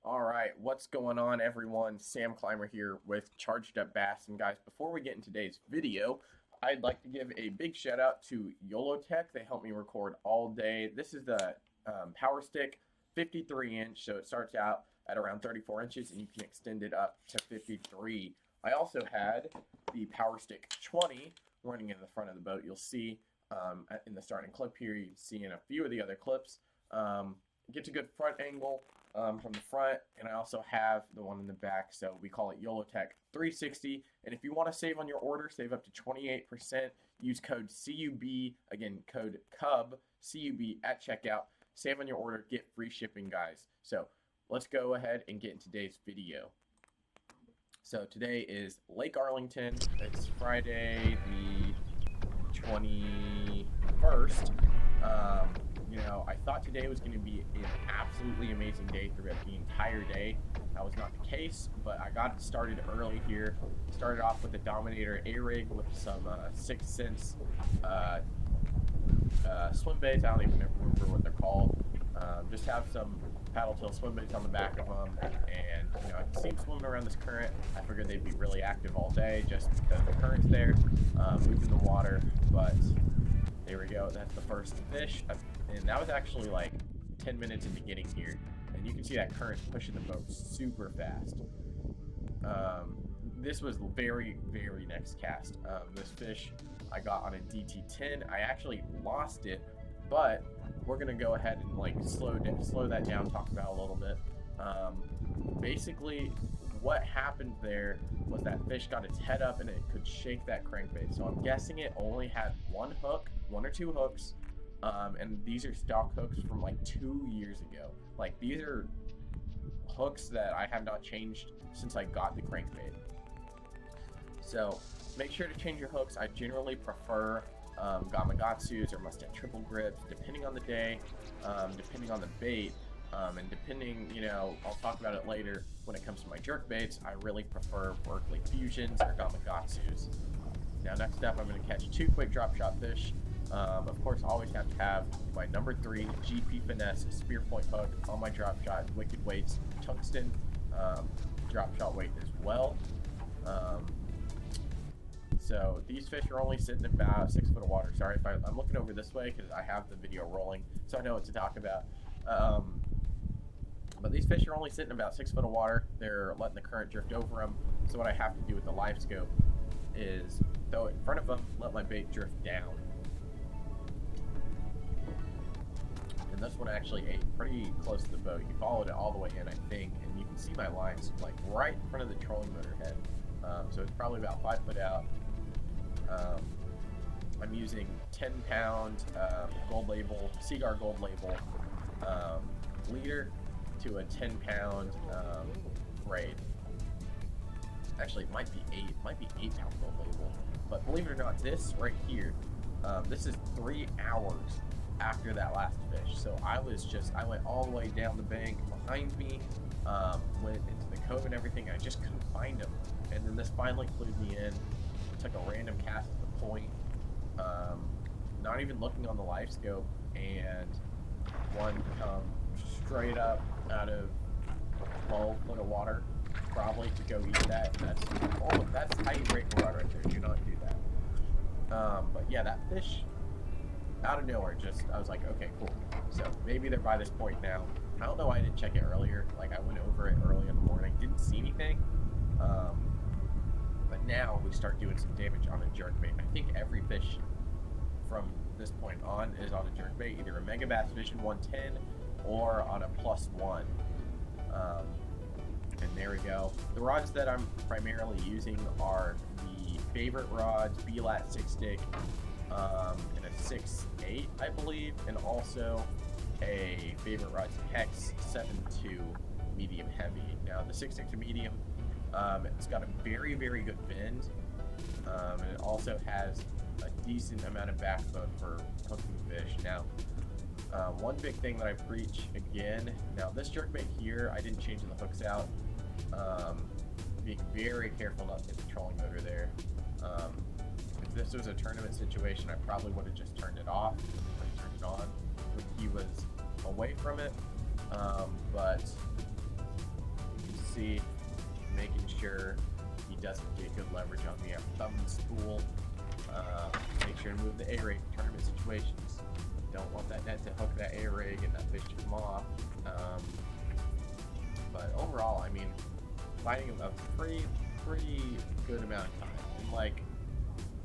All right, what's going on, everyone? Sam Clymer here with Charged Up Bass. And guys, before we get in today's video, I'd like to give a big shout out to Yolotek. They helped me record all day. This is the Power Stick 53-inch, so it starts out at around 34 inches, and you can extend it up to 53. I also had the Power Stick 20 running in the front of the boat. You'll see in the starting clip here, you can see in a few of the other clips. Gets a good front angle from the front, and I also have the one in the back, so we call it Yolotek 360. And if you want to save on your order, save up to 28%, use code CUB, again, code CUB, CUB at checkout. Save on your order, get free shipping, guys. So let's go ahead and get in today's video. So today is Lake Arlington. It's Friday the 21st. I thought today was going to be an absolutely amazing day throughout the entire day. That was not the case, but I got started early here. Started off with the Dominator A-Rig with some 6 cents swim baits. I don't even remember what they're called. Just have some paddle tail swim baits on the back of them, and I can see them swimming around this current. I figured they'd be really active all day just because the current's there, moving the water. But there we go. That's the first fish, and that was actually like 10 minutes in the getting here, and you can see that current pushing the boat super fast. This was very, very next cast. This fish I got on a DT10. I actually lost it, but we're gonna go ahead and like slow that down, talk about it a little bit. Basically, what happened there was that fish got its head up and it could shake that crankbait. So I'm guessing it only had one or two hooks, and these are stock hooks from like 2 years ago. Like, these are hooks that I have not changed since I got the crankbait. So make sure to change your hooks. I generally prefer Gamakatsus or Mustang triple grips, depending on the day, depending on the bait, and depending, I'll talk about it later. When it comes to my jerk baits, I really prefer Berkeley Fusions or Gamakatsus. Now, next up, I'm going to catch 2 quick drop shot fish. Of course, I always have to have my number 3 GP Finesse spear point hook on my drop shot, wicked weights, tungsten drop shot weight as well. So these fish are only sitting about 6 foot of water. Sorry if I'm looking over this way because I have the video rolling, so I know what to talk about. But these fish are only sitting about 6 foot of water. They're letting the current drift over them. So what I have to do with the live scope is throw it in front of them, let my bait drift down. And this one actually ate pretty close to the boat. You followed it all the way in, I think, and you can see my lines like right in front of the trolling motor head. So it's probably about 5 foot out. I'm using 10-pound gold label, Seaguar gold label leader to a 10-pound braid. Actually, it might be 8-pound gold label. But believe it or not, this right here, this is 3 hours after that last fish. So I went all the way down the bank behind me, went into the cove and everything. I just couldn't find him. And then this finally clued me in. Took a random cast at the point, not even looking on the live scope, and one come straight up out of 12 foot of water, probably to go eat that. That's how you break a rod right there. Do not do that. But yeah, that fish out of nowhere, I was like, okay, cool. So maybe they're by this point now. I don't know why I didn't check it earlier. Like, I went over it early in the morning, didn't see anything. But now we start doing some damage on a jerkbait. I think every fish from this point on is on a jerkbait, either a Mega Bass Vision 110 or on a +1. And there we go. The rods that I'm primarily using are the favorite rods, B-Lat 6-stick, and a 6.8, I believe, and also a favorite rods Hex 7.2 medium heavy. Now the 6.6 medium, it's got a very, very good bend, and it also has a decent amount of backbone for hooking fish. Now, one big thing that I preach again, now this jerkbait here, I didn't change the hooks out, being very careful not to hit the trolling motor there. If this was a tournament situation, I probably would have just turned it off, or turned it on when he was away from it, but see, making sure he doesn't get good leverage on me. I'm thumbing the spool. Make sure to move the A-rig in tournament situations. Don't want that net to hook that A-rig and that fish to come off. But overall, I mean, fighting him a pretty good amount of time. And like,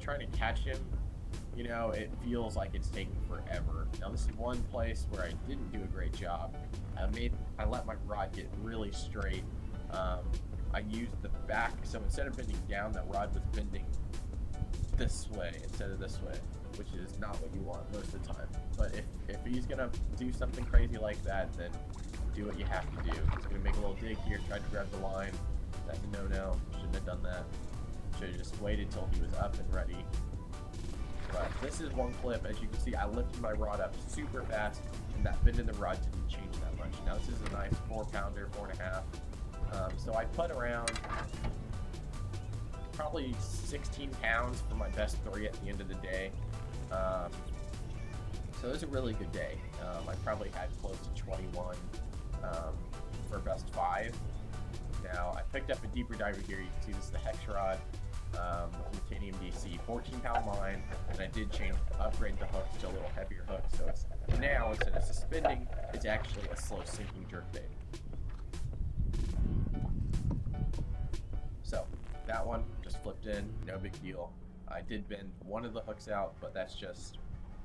trying to catch him, you know, it feels like it's taking forever. Now this is one place where I didn't do a great job. I let my rod get really straight. I used the back, so instead of bending down, that rod was bending this way instead of this way, which is not what you want most of the time. But if he's gonna do something crazy like that, then do what you have to do. He's gonna make a little dig here, try to grab the line. That's a no-no. Shouldn't have done that. Should have just waited till he was up and ready. But this is one clip. As you can see, I lifted my rod up super fast, and that bend in the rod didn't change that much. Now this is a nice 4-pounder, 4.5. So I put around probably 16 pounds for my best 3 at the end of the day. So it was a really good day. I probably had close to 21 for best 5. Now I picked up a deeper diver here. You can see this is the hex rod with titanium DC, 14-pound line, and I did upgrade the hooks to a little heavier hook. So it's now, instead of suspending, it's actually a slow sinking jerkbait. So that one just flipped in, no big deal. I did bend one of the hooks out, but that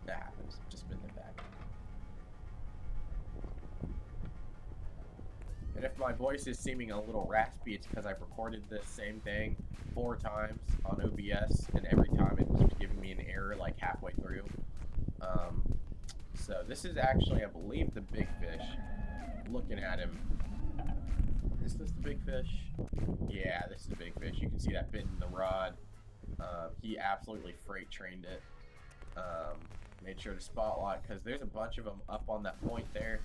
happens. Just bend it back. And if my voice is seeming a little raspy, it's because I've recorded this same thing 4 times on OBS, and every time it keeps giving me an error like halfway through. So this is actually, I believe, the big fish. Looking at him. Is this the big fish? Yeah, this is the big fish. You can see that bend in the rod. He absolutely freight trained it. Made sure to spot lock because there's a bunch of them up on that point there,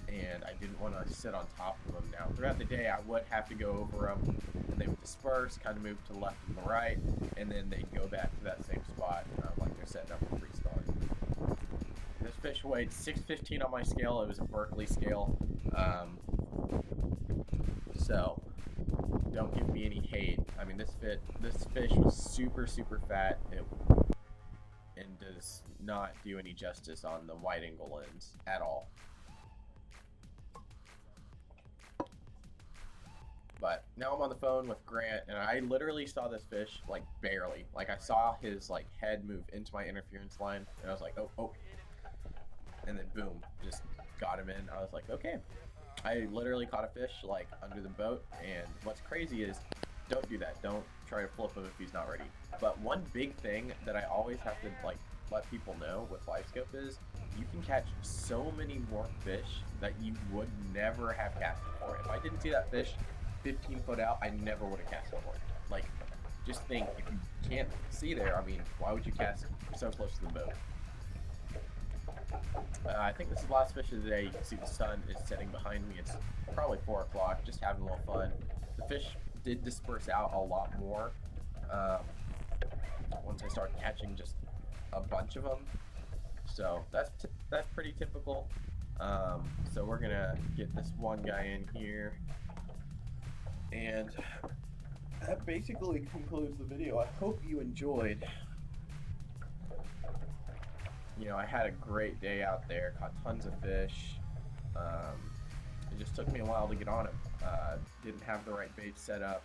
and I didn't want to sit on top of them. Now throughout the day I would have to go over them, and they would disperse, kind of move to the left and the right, and then they'd go back to that same spot like they're setting up for freespawn. This fish weighed 615 on my scale. It was a Berkeley scale. So don't give me any hate. I mean, this fish was super fat and does not do any justice on the wide angle lens at all. But now I'm on the phone with Grant, and I literally saw this fish like barely. Like I saw his like head move into my interference line, and I was like, oh, and then boom, just got him in. I was like, okay. I literally caught a fish like under the boat, and what's crazy is don't do that. Don't try to flip him if he's not ready. But one big thing that I always have to like let people know with live scope is you can catch so many more fish that you would never have cast before. If I didn't see that fish 15 foot out, I never would have cast before. Like, just think, if you can't see there, I mean, why would you cast so close to the boat? I think this is the last fish of the day. You can see the sun is setting behind me. It's probably 4 o'clock, just having a little fun. The fish did disperse out a lot more once I started catching just a bunch of them. So that's pretty typical. So we're gonna get this one guy in here, and that basically concludes the video. I hope you enjoyed. You know, I had a great day out there, caught tons of fish. It just took me a while to get on him. Didn't have the right bait set up.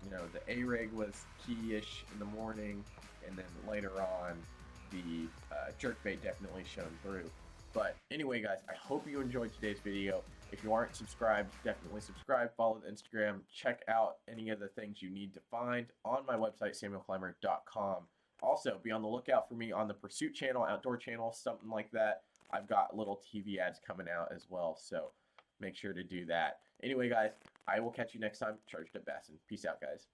You know, the A-rig was key-ish in the morning, and then later on, the jerkbait definitely shone through. But anyway, guys, I hope you enjoyed today's video. If you aren't subscribed, definitely subscribe, follow the Instagram, check out any of the things you need to find on my website, samuelclimber.com. Also, be on the lookout for me on the Pursuit channel, Outdoor channel, something like that. I've got little TV ads coming out as well, so make sure to do that. Anyway, guys, I will catch you next time. Charged up Bassin. Peace out, guys.